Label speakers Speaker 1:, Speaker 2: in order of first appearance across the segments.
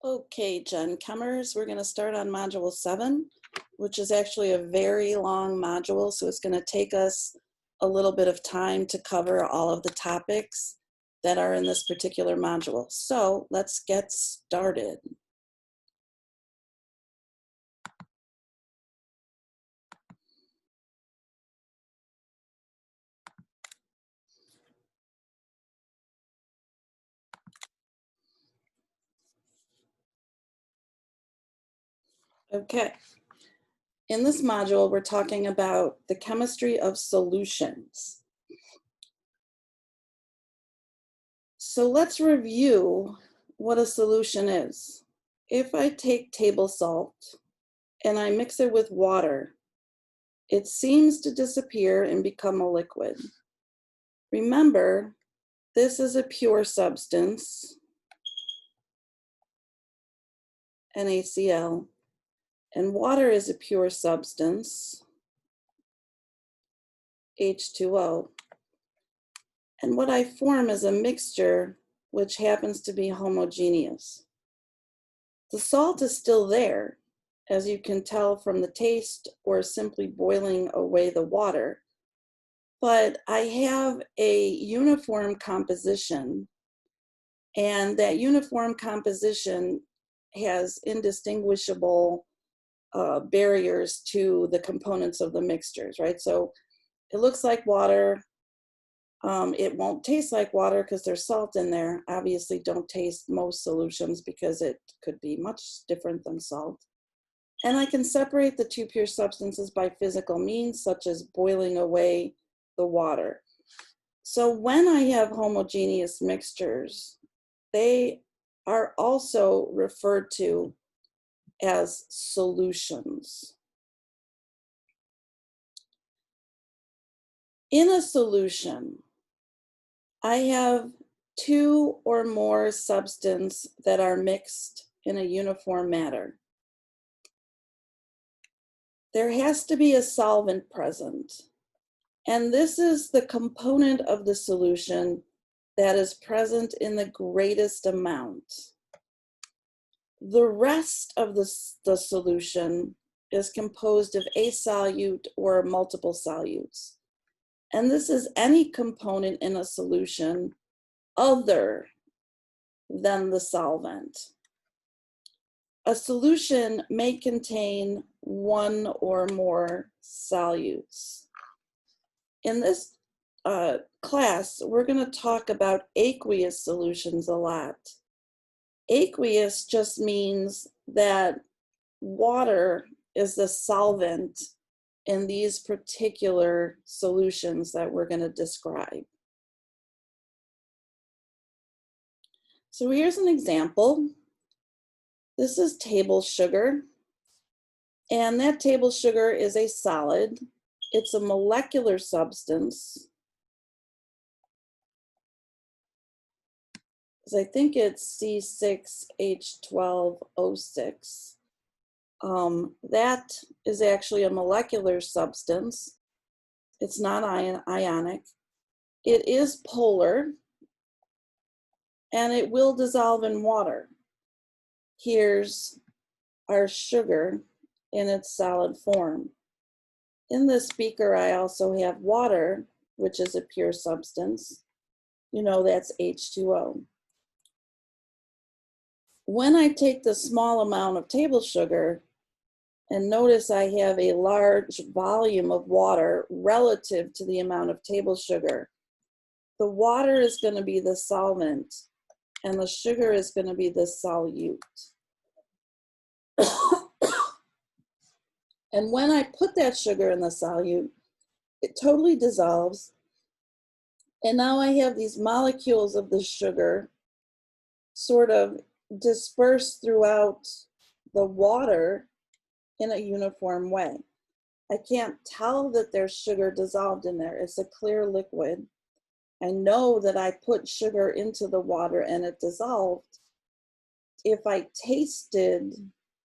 Speaker 1: Okay, Gen Chemers, we're going to start on Module 7, which is actually a very long module, so it's going to take us a little bit of time to cover all of the topics that are in this particular module. So let's get started. Okay, in this module, we're talking about the chemistry of solutions. So let's review what a solution is. If I take table salt and I mix it with water, it seems to disappear and become a liquid. Remember, this is a pure substance, NaCl, and water is a pure substance, H2O. And what I form is a mixture which happens to be homogeneous. The salt is still there, as you can tell from the taste or simply boiling away the water, but I have a uniform composition, and that uniform composition has indistinguishable barriers to the components of the mixtures, right? So it looks like water. It won't taste like water because there's salt in there. Obviously, don't taste most solutions because it could be much different than salt. And I can separate the two pure substances by physical means, such as boiling away the water. So when I have homogeneous mixtures, they are also referred to as solutions. In a solution, I have two or more substances that are mixed in a uniform manner. There has to be a solvent present, and this is the component of the solution that is present in the greatest amount. The rest of the solution is composed of a solute or multiple solutes. And this is any component in a solution other than the solvent. A solution may contain one or more solutes. In this class, we're going to talk about aqueous solutions a lot. Aqueous just means that water is the solvent in these particular solutions that we're going to describe. So here's an example. This is table sugar, and that table sugar is a solid. It's a molecular substance. I think it's C6H12O6. That is actually a molecular substance. It's not ionic. It is polar, and it will dissolve in water. Here's our sugar in its solid form. In this beaker, I also have water, which is a pure substance. You know, that's H2O. When I take the small amount of table sugar, and notice I have a large volume of water relative to the amount of table sugar, the water is going to be the solvent, and the sugar is going to be the solute. And when I put that sugar in the solute, it totally dissolves. And now I have these molecules of the sugar sort of dispersed throughout the water in a uniform way. I can't tell that there's sugar dissolved in there. It's a clear liquid. I know that I put sugar into the water and it dissolved. If I tasted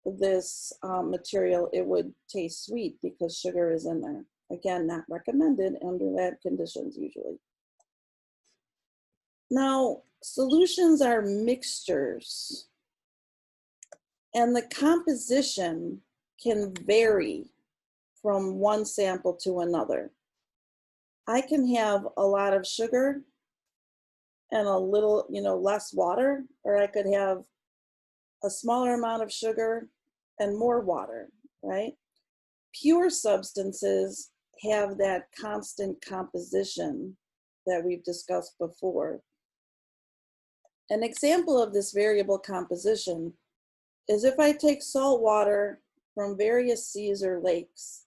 Speaker 1: this material, it would taste sweet because sugar is in there. Again, not recommended under lab conditions usually. Now, solutions are mixtures. And the composition can vary from one sample to another. I can have a lot of sugar and a little, less water, or I could have a smaller amount of sugar and more water, right? Pure substances have that constant composition that we've discussed before. An example of this variable composition is if I take salt water from various seas or lakes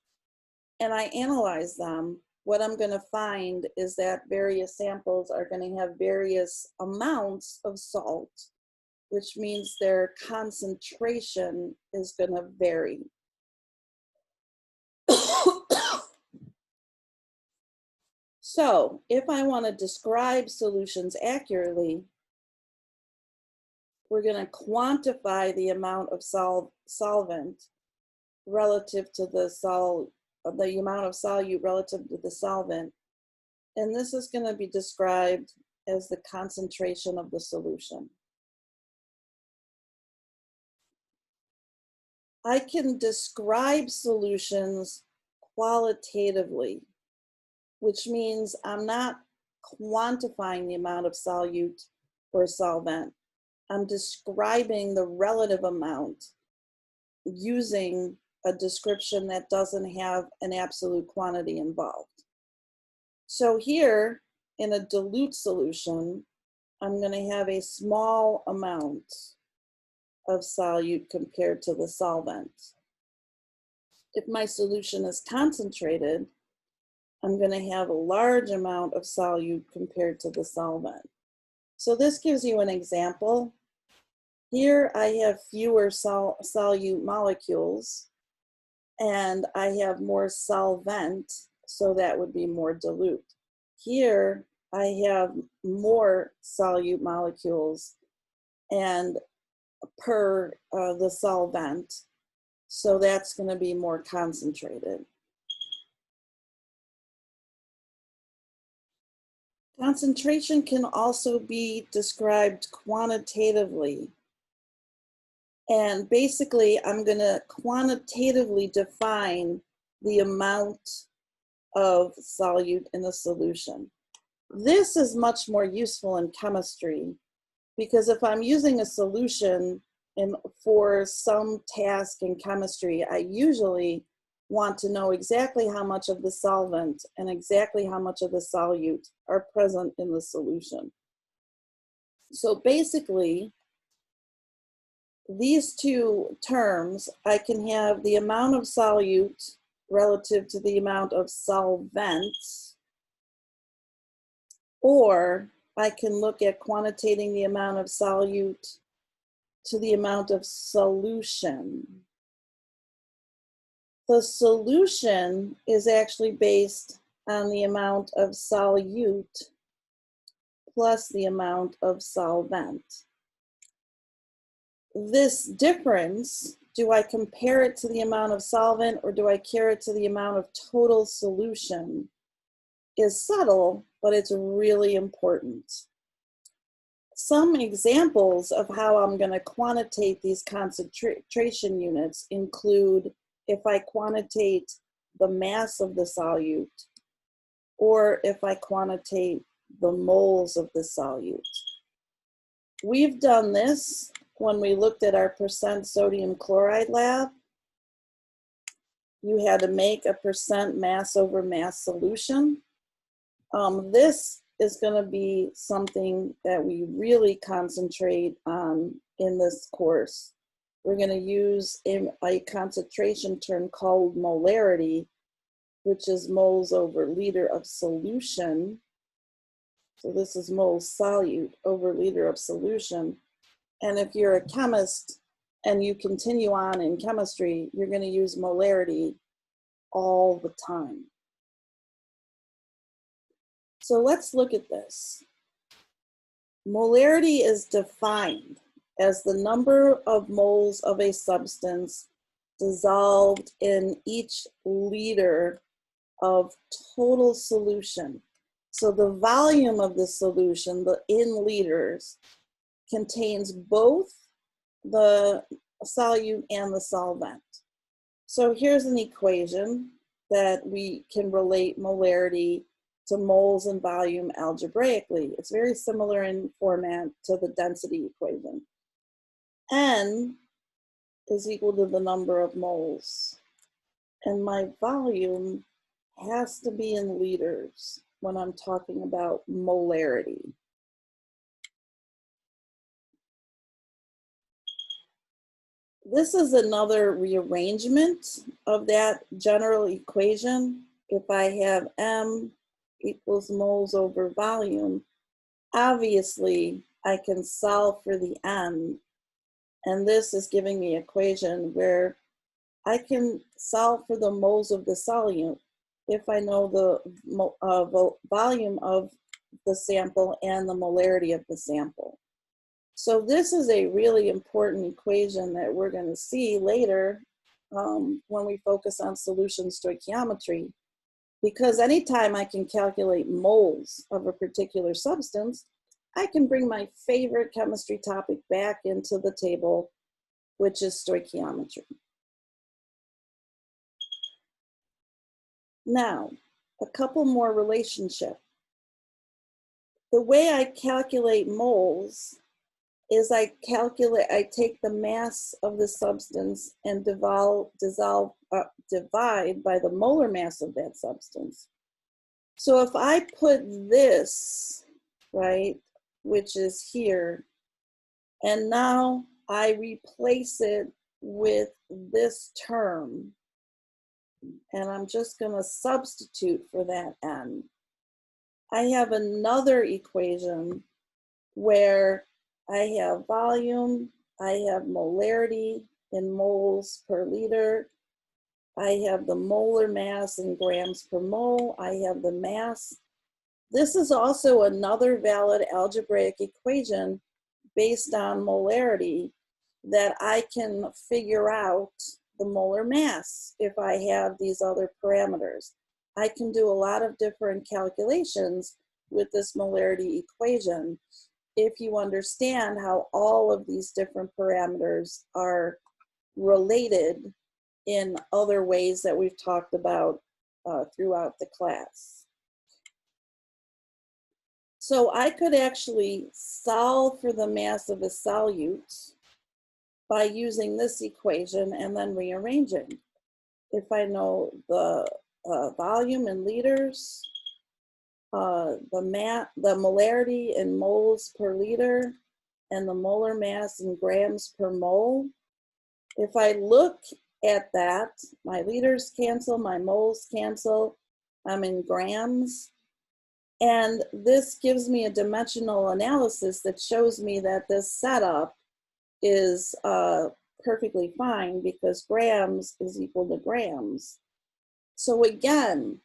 Speaker 1: and I analyze them, what I'm going to find is that various samples are going to have various amounts of salt, which means their concentration is going to vary. So if I want to describe solutions accurately, we're going to quantify the amount of solvent relative to the amount of solute relative to the solvent. And this is going to be described as the concentration of the solution. I can describe solutions qualitatively, which means I'm not quantifying the amount of solute or solvent. I'm describing the relative amount using a description that doesn't have an absolute quantity involved. So here, in a dilute solution, I'm going to have a small amount of solute compared to the solvent. If my solution is concentrated, I'm going to have a large amount of solute compared to the solvent. So this gives you an example. Here I have fewer solute molecules, and I have more solvent, so that would be more dilute. Here I have more solute molecules and per the solvent, so that's going to be more concentrated. Concentration can also be described quantitatively. And basically, I'm going to quantitatively define the amount of solute in the solution. This is much more useful in chemistry, because if I'm using a solution for some task in chemistry, I usually want to know exactly how much of the solvent and exactly how much of the solute are present in the solution. So basically, these two terms, I can have the amount of solute relative to the amount of solvent, or I can look at quantitating the amount of solute to the amount of solution. The solution is actually based on the amount of solute plus the amount of solvent. This difference, do I compare it to the amount of solvent or do I compare it to the amount of total solution, is subtle, but it's really important. Some examples of how I'm going to quantitate these concentration units include if I quantitate the mass of the solute, or if I quantitate the moles of the solute. We've done this when we looked at our percent sodium chloride lab. You had to make a percent mass over mass solution. This is going to be something that we really concentrate on in this course. We're going to use a concentration term called molarity, which is moles over liter of solution. So this is moles solute over liter of solution. And if you're a chemist and you continue on in chemistry, you're going to use molarity all the time. So let's look at this. Molarity is defined as the number of moles of a substance dissolved in each liter of total solution. So the volume of the solution, in liters, contains both the solute and the solvent. So here's an equation that we can relate molarity to moles and volume algebraically. It's very similar in format to the density equation. N is equal to the number of moles. And my volume has to be in liters when I'm talking about molarity. This is another rearrangement of that general equation. If I have M equals moles over volume, obviously I can solve for the N. And this is giving me an equation where I can solve for the moles of the solute if I know the volume of the sample and the molarity of the sample. So this is a really important equation that we're going to see later when we focus on solution stoichiometry, because anytime I can calculate moles of a particular substance, I can bring my favorite chemistry topic back into the table, which is stoichiometry. Now, a couple more relationships. The way I calculate moles is I take the mass of the substance and divide by the molar mass of that substance. So if I put this, right, which is here, and now I replace it with this term, and I'm just going to substitute for that N, I have another equation where I have volume, I have molarity in moles per liter, I have the molar mass in grams per mole, I have the mass. This is also another valid algebraic equation based on molarity that I can figure out the molar mass if I have these other parameters. I can do a lot of different calculations with this molarity equation if you understand how all of these different parameters are related in other ways that we've talked about throughout the class. So I could actually solve for the mass of a solute by using this equation and then rearranging. If I know the volume in liters, the molarity in moles per liter, and the molar mass in grams per mole. If I look at that, my liters cancel, my moles cancel, I'm in grams. And this gives me a dimensional analysis that shows me that this setup is perfectly fine because grams is equal to grams. So again,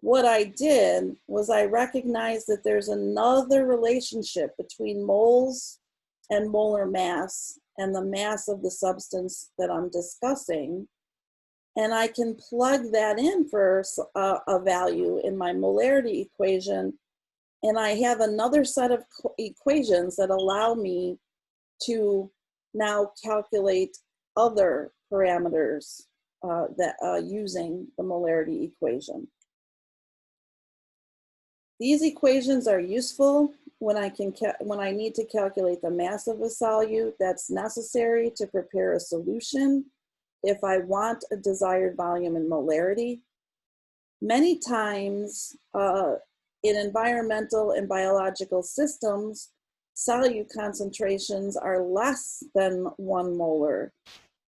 Speaker 1: what I did was I recognized that there's another relationship between moles and molar mass and the mass of the substance that I'm discussing. And I can plug that in for a value in my molarity equation. And I have another set of equations that allow me to now calculate other parameters using the molarity equation. These equations are useful when I need to calculate the mass of a solute that's necessary to prepare a solution if I want a desired volume and molarity. Many times in environmental and biological systems, solute concentrations are less than 1 molar.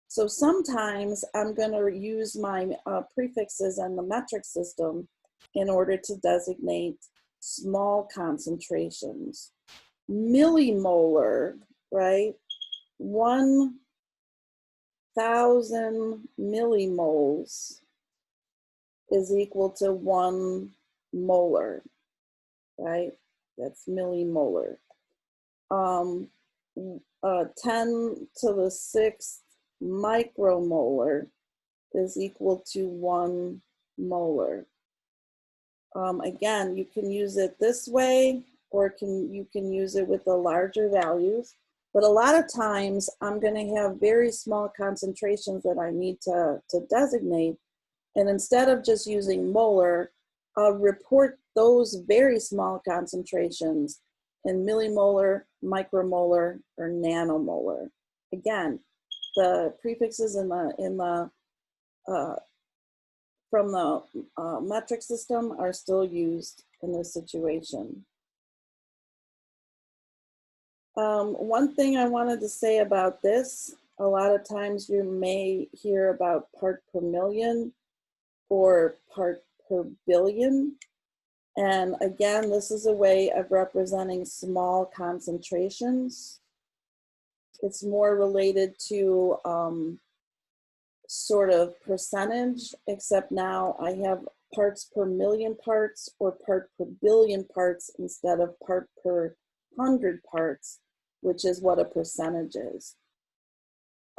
Speaker 1: So sometimes I'm going to use my prefixes in the metric system in order to designate small concentrations. Millimolar, right? 1,000 millimoles is equal to 1 molar, right? That's millimolar. 10 to the 6th micromolar is equal to 1 molar. Again, you can use it this way, or you can use it with the larger values. But a lot of times I'm going to have very small concentrations that I need to designate. And instead of just using molar, I'll report those very small concentrations in millimolar, micromolar, or nanomolar. Again, the prefixes from the metric system are still used in this situation. One thing I wanted to say about this, a lot of times you may hear about part per million or part per billion. And again, this is a way of representing small concentrations. It's more related to sort of percentage, except now I have parts per million parts or part per billion parts instead of part per 100 parts, which is what a percentage is.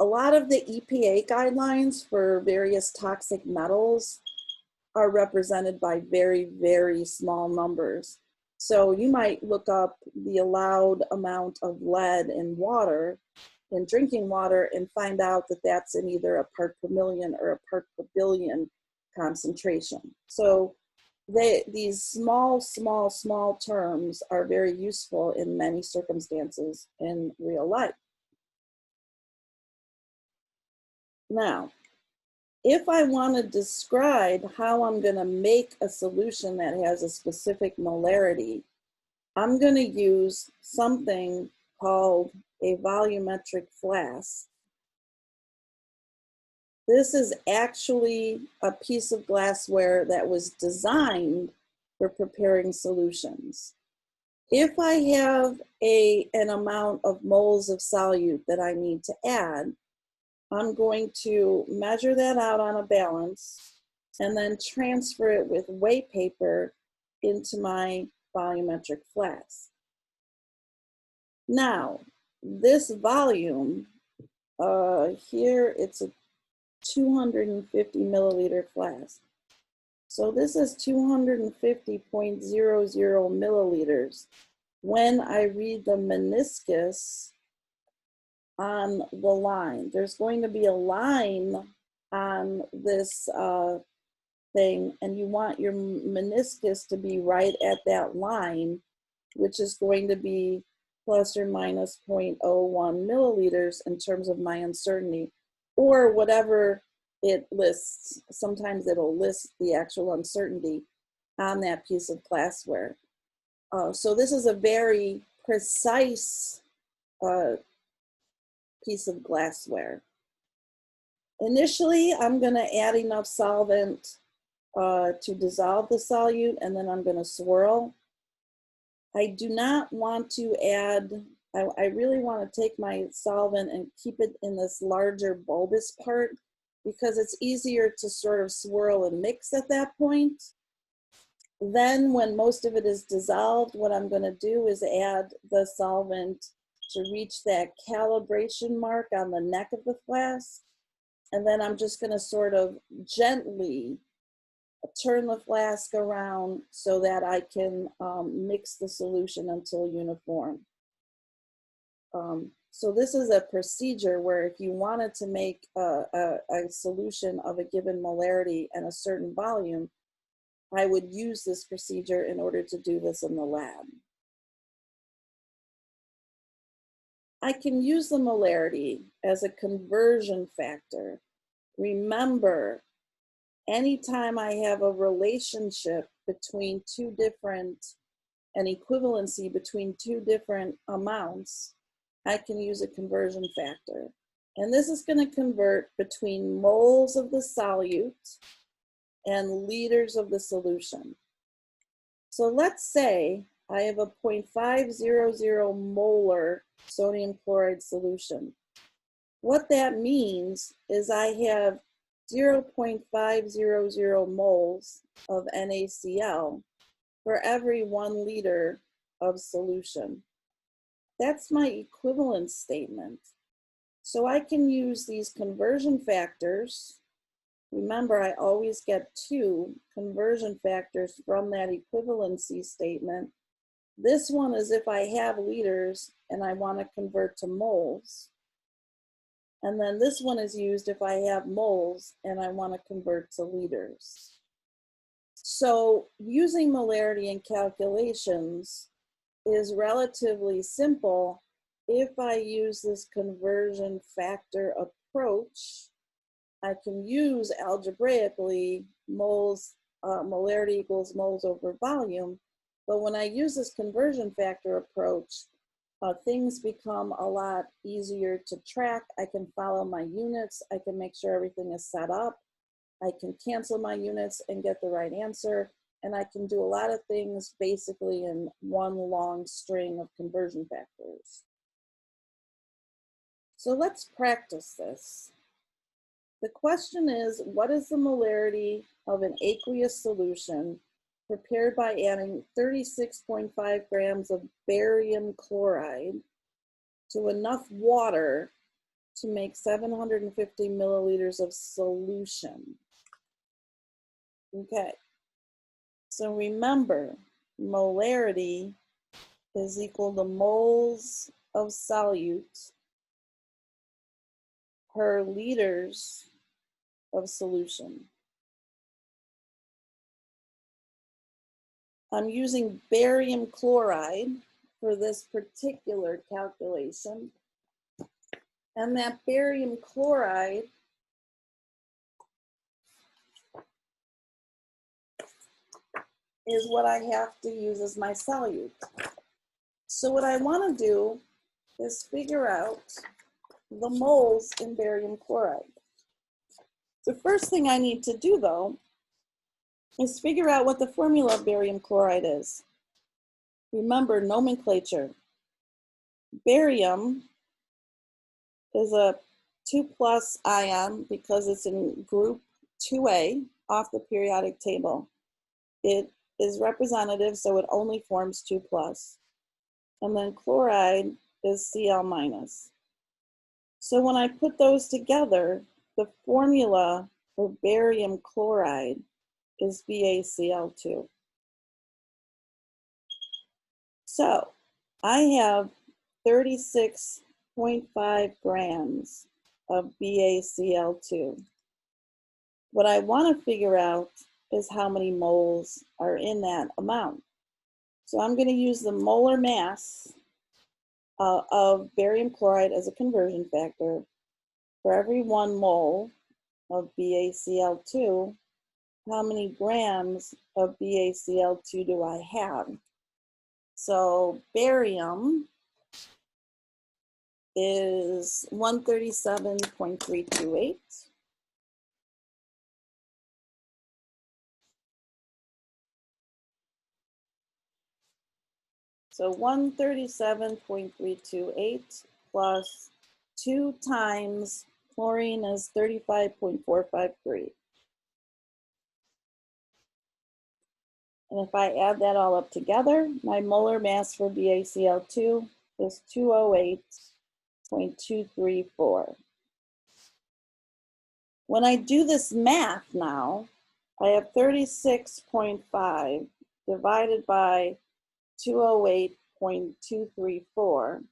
Speaker 1: A lot of the EPA guidelines for various toxic metals are represented by very, very small numbers. So you might look up the allowed amount of lead in water, in drinking water, and find out that that's in either a part per million or a part per billion concentration. So these small terms are very useful in many circumstances in real life. Now, if I want to describe how I'm going to make a solution that has a specific molarity, I'm going to use something called a volumetric flask. This is actually a piece of glassware that was designed for preparing solutions. If I have an amount of moles of solute that I need to add, I'm going to measure that out on a balance and then transfer it with weigh paper into my volumetric flask. Now, this volume, here it's a 250 milliliter flask. So this is 250.00 milliliters. When I read the meniscus on the line, there's going to be a line on this thing, and you want your meniscus to be right at that line, which is going to be plus or minus 0.01 milliliters in terms of my uncertainty, or whatever it lists. Sometimes it'll list the actual uncertainty on that piece of glassware. So this is a very precise piece of glassware. Initially, I'm going to add enough solvent to dissolve the solute, and then I'm going to swirl. I do not want to add, I really want to take my solvent and keep it in this larger bulbous part, because it's easier to sort of swirl and mix at that point. Then when most of it is dissolved, what I'm going to do is add the solvent to reach that calibration mark on the neck of the flask. And then I'm just going to sort of gently turn the flask around so that I can mix the solution until uniform. So this is a procedure where if you wanted to make a solution of a given molarity and a certain volume, I would use this procedure in order to do this in the lab. I can use the molarity as a conversion factor. Remember, anytime I have a relationship between two different, an equivalency between two different amounts, I can use a conversion factor. And this is going to convert between moles of the solute and liters of the solution. So let's say I have a 0.500 molar sodium chloride solution. What that means is I have 0.500 moles of NaCl for every 1 liter of solution. That's my equivalence statement. So I can use these conversion factors. Remember, I always get 2 conversion factors from that equivalency statement. This one is if I have liters and I want to convert to moles. And then this one is used if I have moles and I want to convert to liters. So using molarity in calculations is relatively simple if I use this conversion factor approach. I can use algebraically molarity equals moles over volume, but when I use this conversion factor approach, things become a lot easier to track. I can follow my units. I can make sure everything is set up. I can cancel my units and get the right answer. And I can do a lot of things basically in one long string of conversion factors. So let's practice this. The question is, what is the molarity of an aqueous solution prepared by adding 36.5 grams of barium chloride to enough water to make 750 milliliters of solution? Okay, so remember, molarity is equal to moles of solute per liters of solution. I'm using barium chloride for this particular calculation. And that barium chloride is what I have to use as my solute. So what I want to do is figure out the moles in barium chloride. The first thing I need to do, though, is figure out what the formula of barium chloride is. Remember, nomenclature. Barium is a 2+ ion because it's in group 2A off the periodic table. It is representative, so it only forms 2+. And then chloride is Cl-. So when I put those together, the formula for barium chloride is BaCl2. So I have 36.5 grams of BaCl2. What I want to figure out is how many moles are in that amount. So I'm going to use the molar mass of barium chloride as a conversion factor. For every 1 mole of BaCl2, how many grams of BaCl2 do I have? So barium is 137.328. So 137.328 plus 2 times chlorine is 35.453. And if I add that all up together, my molar mass for BaCl2 is 208.234. When I do this math now, I have 36.5 divided by 208.234,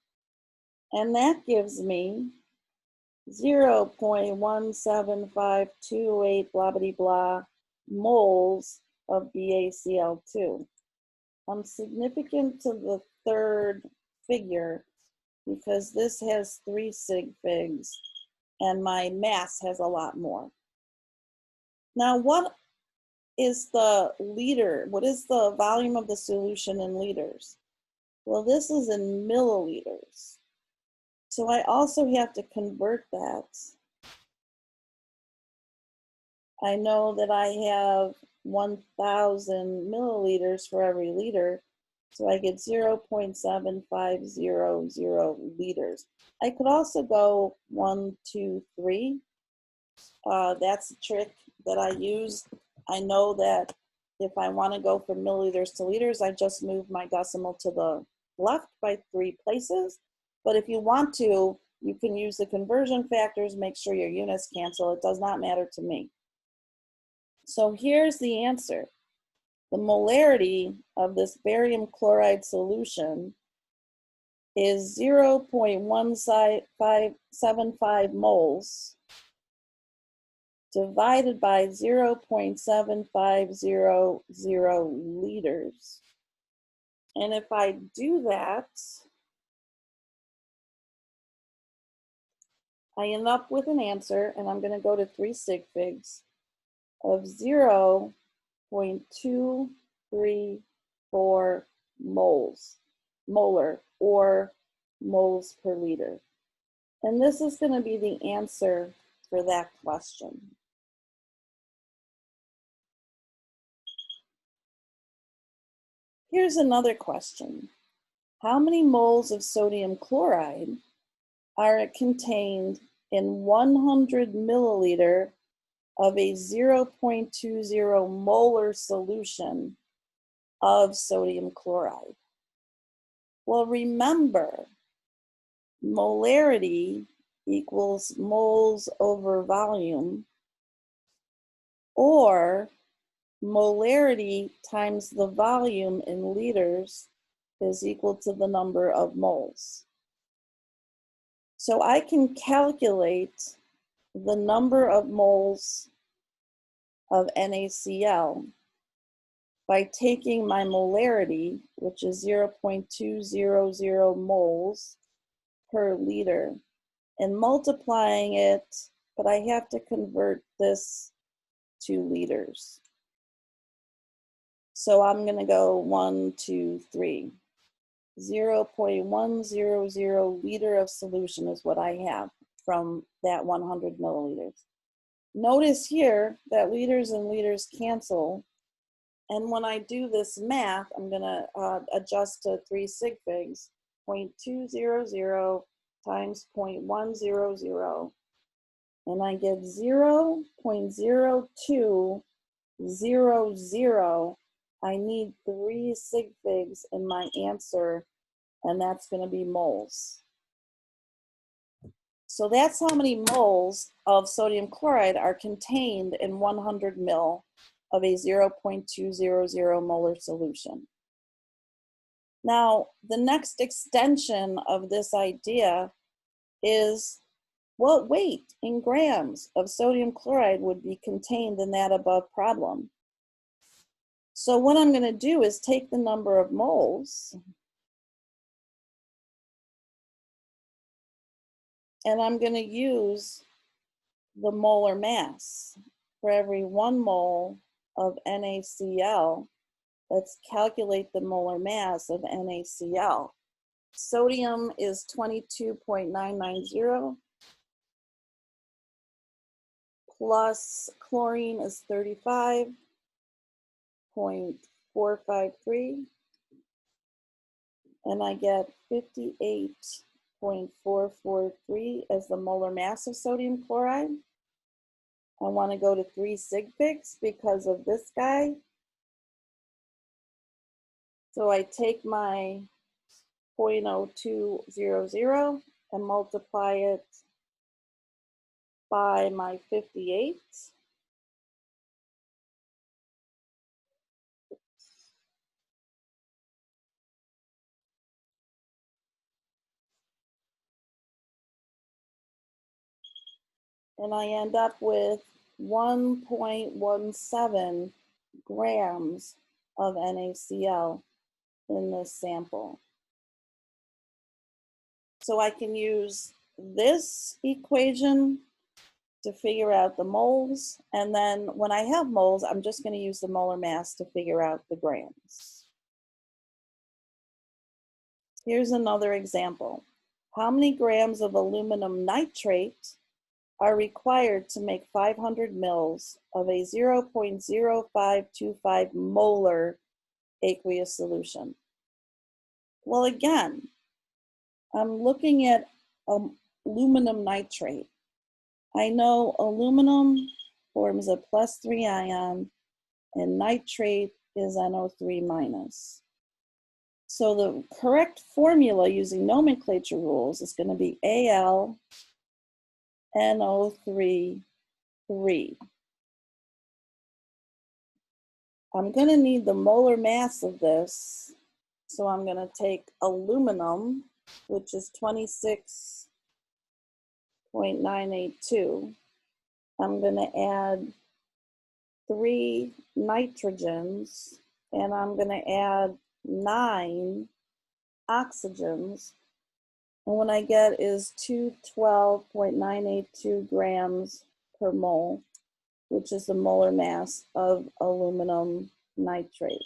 Speaker 1: and that gives me 0.17528 blah blah blah moles of BaCl2. I'm significant to the third figure because this has 3 sig figs and my mass has a lot more. Now, what is the liter? What is the volume of the solution in liters? Well, this is in milliliters. So I also have to convert that. I know that I have 1,000 milliliters for every liter, so I get 0.7500 liters. I could also go 1, 2, 3. That's a trick that I use. I know that if I want to go from milliliters to liters, I just move my decimal to the left by 3 places. But if you want to, you can use the conversion factors, make sure your units cancel. It does not matter to me. So here's the answer. the molarity of this barium chloride solution is 0.1575 moles divided by 0.7500 liters. And if I do that, I end up with an answer, and I'm going to go to 3 sig figs, of 0.234 molar, or moles per liter. And this is going to be the answer for that question. Here's another question. How many moles of sodium chloride are contained in 100 milliliter of a 0.20 molar solution of sodium chloride? Well, remember, molarity equals moles over volume, or molarity times the volume in liters is equal to the number of moles. So I can calculate the number of moles of NaCl by taking my molarity, which is 0.200 moles per liter, and multiplying it, but I have to convert this to liters. So I'm going to go 1, 2, 3. 0.100 liter of solution is what I have from that 100 milliliters. Notice here that liters and liters cancel. And when I do this math, I'm going to adjust to 3 sig figs, 0.200 times 0.100, and I get 0.0200. I need 3 sig figs in my answer, and that's going to be moles. So that's how many moles of sodium chloride are contained in 100 mil of a 0.200 molar solution. Now, the next extension of this idea is what weight in grams of sodium chloride would be contained in that above problem. So what I'm going to do is take the number of moles, and I'm going to use the molar mass. For every 1 mole of NaCl, let's calculate the molar mass of NaCl. Sodium is 22.990, plus chlorine is 35.453, and I get 58.443 as the molar mass of sodium chloride. I want to go to 3 sig figs because of this guy. So I take my 0.0200 and multiply it by my 58. And I end up with 1.17 grams of NaCl in this sample. So I can use this equation to figure out the moles, and then when I have moles, I'm just going to use the molar mass to figure out the grams. Here's another example. How many grams of aluminum nitrate are required to make 500 mils of a 0.0525 molar aqueous solution? Well, again, I'm looking at aluminum nitrate. I know aluminum forms a +3 ion and nitrate is NO3 minus. So the correct formula using nomenclature rules is going to be AlNO3 3. I'm going to need the molar mass of this. So I'm going to take aluminum, which is 26.982. I'm going to add 3 nitrogens, and I'm going to add 9 oxygens. And what I get is 212.982 grams per mole, which is the molar mass of aluminum nitrate.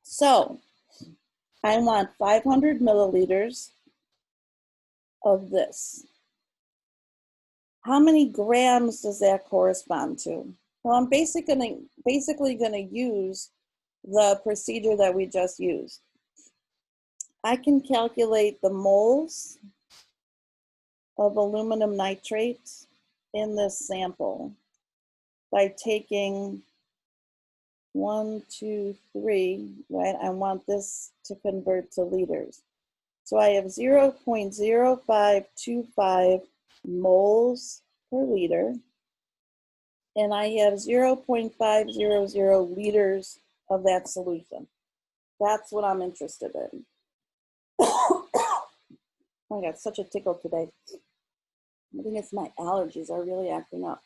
Speaker 1: So I want 500 milliliters of this. How many grams does that correspond to? Well, I'm basically going to use the procedure that we just used. I can calculate the moles of aluminum nitrate in this sample by taking 1, 2, 3, right? I want this to convert to liters. So I have 0.0525 moles per liter, and I have 0.500 liters of that solution. That's what I'm interested in. I got such a tickle today. I think it's my allergies are really acting up.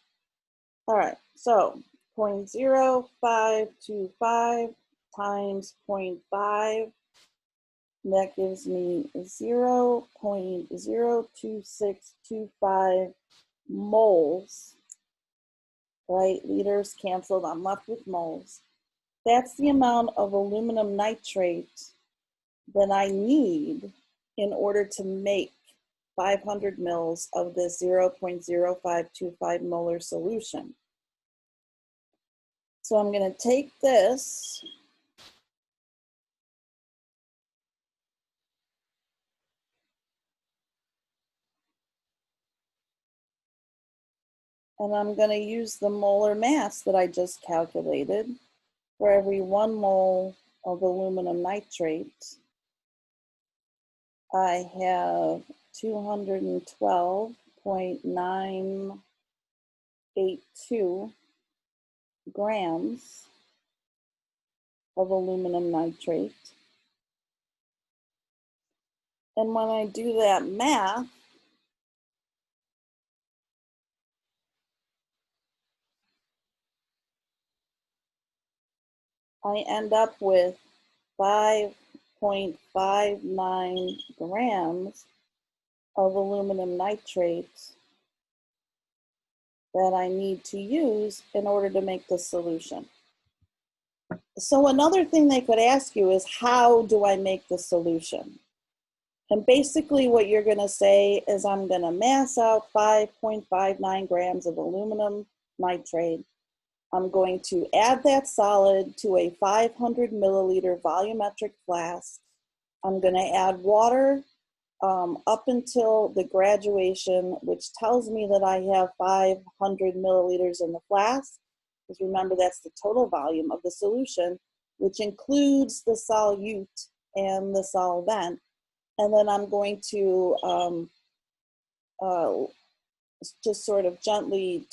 Speaker 1: All right, so 0.0525 times 0.5, that gives me 0.02625 moles, right? Liters canceled, I'm left with moles. That's the amount of aluminum nitrate that I need in order to make 500 mils of this 0.0525 molar solution. So I'm going to take this and I'm going to use the molar mass that I just calculated for every 1 mole of aluminum nitrate. I have 212.982 grams of aluminum nitrate. And when I do that math, I end up with 5.59 grams of aluminum nitrate that I need to use in order to make the solution. So another thing they could ask you is, how do I make the solution? And basically what you're going to say is, I'm going to mass out 5.59 grams of aluminum nitrate. I'm going to add that solid to a 500 milliliter volumetric flask. I'm going to add water up until the graduation, which tells me that I have 500 milliliters in the flask. Because remember, that's the total volume of the solution, which includes the solute and the solvent. And then I'm going to just sort of gently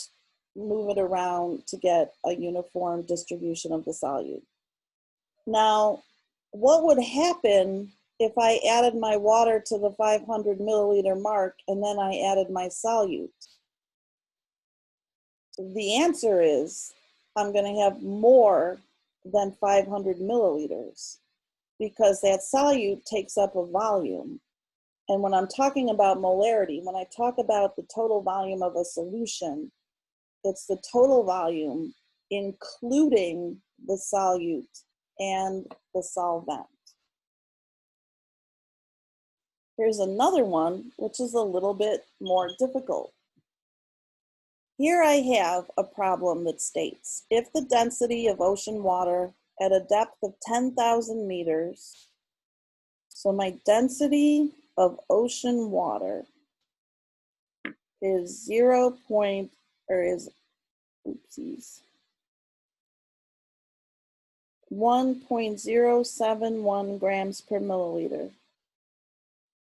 Speaker 1: move it around to get a uniform distribution of the solute. Now, what would happen if I added my water to the 500 milliliter mark and then I added my solute? The answer is, I'm going to have more than 500 milliliters because that solute takes up a volume. And when I'm talking about molarity, when I talk about the total volume of a solution, it's the total volume including the solute and the solvent. Here's another one, which is a little bit more difficult. Here I have a problem that states, if the density of ocean water at a depth of 10,000 meters, so my density of ocean water is 1.071 grams per milliliter.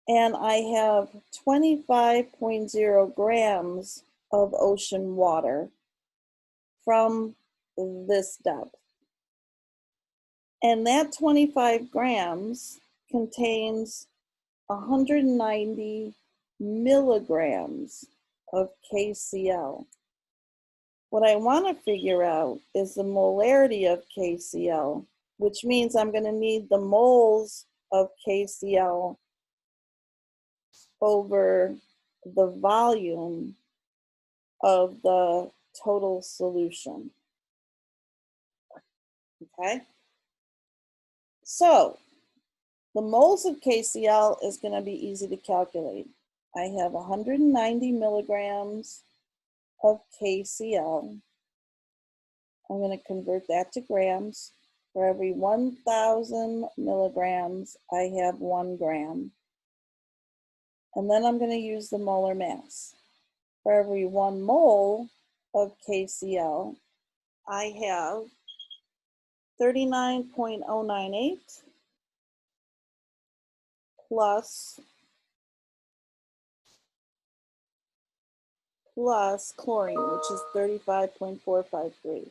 Speaker 1: And I have 25.0 grams of ocean water. from this depth. And that 25 grams contains 190 milligrams of KCl. What I want to figure out is the molarity of KCl, which means I'm going to need the moles of KCl over the volume of the total solution. Okay? So, the moles of KCl is going to be easy to calculate. I have 190 milligrams of KCl. I'm going to convert that to grams. For every 1,000 milligrams, I have 1 gram. And then I'm going to use the molar mass. For every 1 mole of KCl, I have 39.098 plus chlorine, which is 35.453.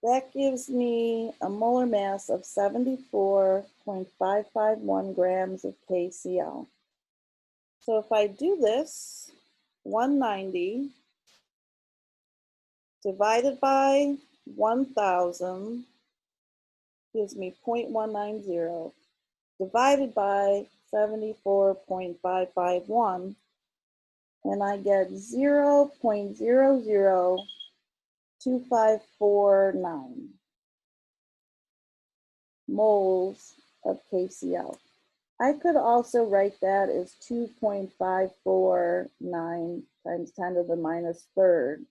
Speaker 1: That gives me a molar mass of 74.551 grams of KCl. So if I do this, 190 divided by 1,000 gives me 0.190 divided by 74.551, and I get 0.002549 moles of KCl. I could also write that as 2.549 times 10 to the minus third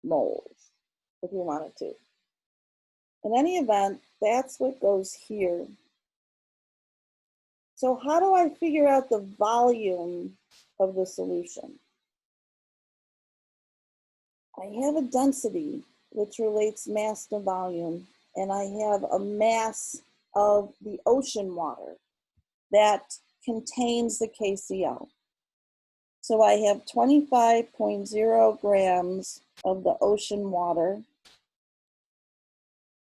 Speaker 1: moles, if you wanted to. In any event, that's what goes here. So how do I figure out the volume of the solution? I have a density which relates mass to volume, and I have a mass of the ocean water that contains the KCl. So I have 25.0 grams of the ocean water.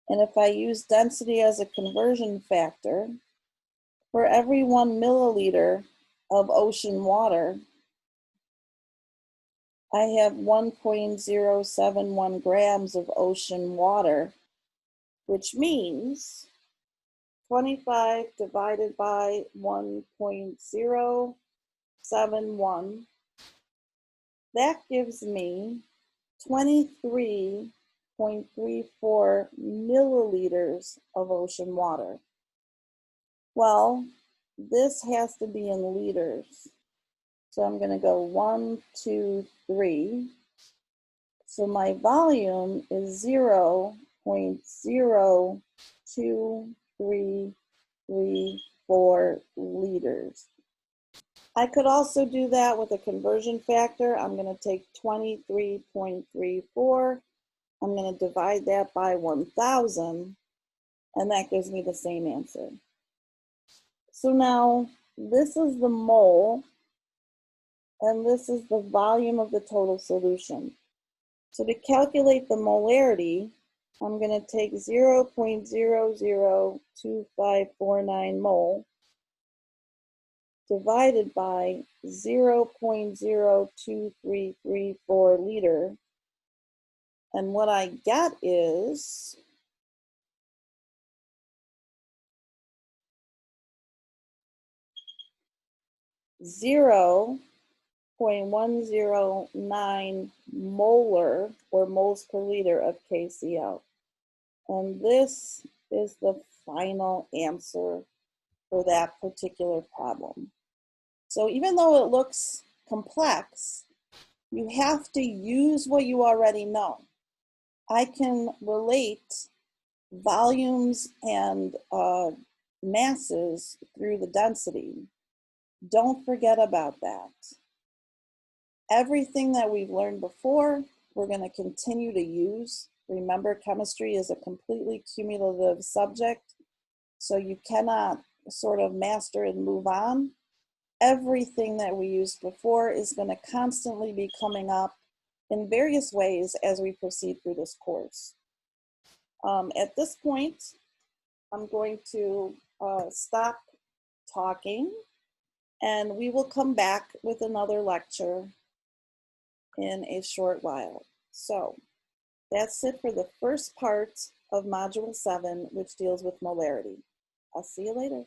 Speaker 1: And if I use density as a conversion factor, for every 1 milliliter of ocean water, I have 1.071 grams of ocean water, which means 25 divided by 1.071, that gives me 23.34 milliliters of ocean water. Well, this has to be in liters. So I'm going to go 1, 2, 3. So my volume is 0.02334 liters. I could also do that with a conversion factor. I'm going to take 23.34. I'm going to divide that by 1,000, and that gives me the same answer. So now this is the mole, and this is the volume of the total solution. So to calculate the molarity, I'm going to take 0.002549 mole divided by 0.02334 liter. And what I get is 0.109 molar, or moles per liter, of KCl. And this is the final answer for that particular problem. So even though it looks complex, you have to use what you already know. I can relate volumes and masses through the density. Don't forget about that. Everything that we've learned before, we're going to continue to use. Remember, chemistry is a completely cumulative subject, so you cannot sort of master and move on. everything that we used before is going to constantly be coming up in various ways as we proceed through this course. At this point, I'm going to stop talking, and we will come back with another lecture in a short while. So that's it for the first part of Module 7, which deals with molarity. I'll see you later.